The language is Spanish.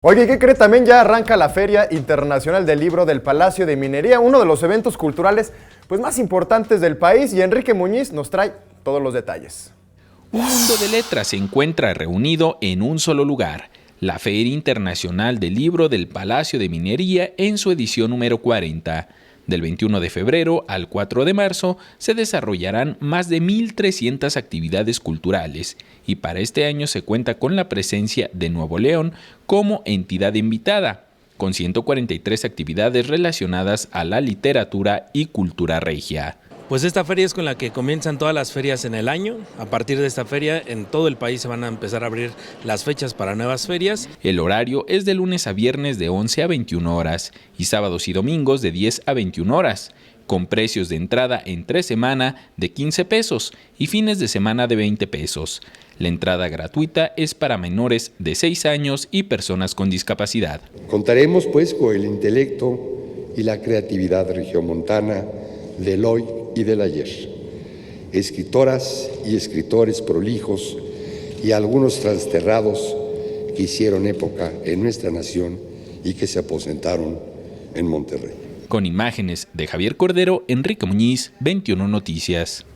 Oye, ¿qué cree? También ya arranca la Feria Internacional del Libro del Palacio de Minería, uno de los eventos culturales más importantes del país, y Enrique Muñiz nos trae todos los detalles. Un mundo de letras se encuentra reunido en un solo lugar, la Feria Internacional del Libro del Palacio de Minería en su edición número 40. Del 21 de febrero al 4 de marzo se desarrollarán más de 1,300 actividades culturales y para este año se cuenta con la presencia de Nuevo León como entidad invitada, con 143 actividades relacionadas a la literatura y cultura regia. Pues esta feria es con la que comienzan todas las ferias en el año. A partir de esta feria, en todo el país se van a empezar a abrir las fechas para nuevas ferias. El horario es de lunes a viernes de 11 a 21 horas y sábados y domingos de 10 a 21 horas, con precios de entrada entre semana de 15 pesos y fines de semana de 20 pesos. La entrada gratuita es para menores de 6 años y personas con discapacidad. Contaremos pues con el intelecto y la creatividad regiomontana del hoy y del ayer, escritoras y escritores prolijos y algunos trasterrados que hicieron época en nuestra nación y que se aposentaron en Monterrey. Con imágenes de Javier Cordero, Enrique Muñiz, 21 Noticias.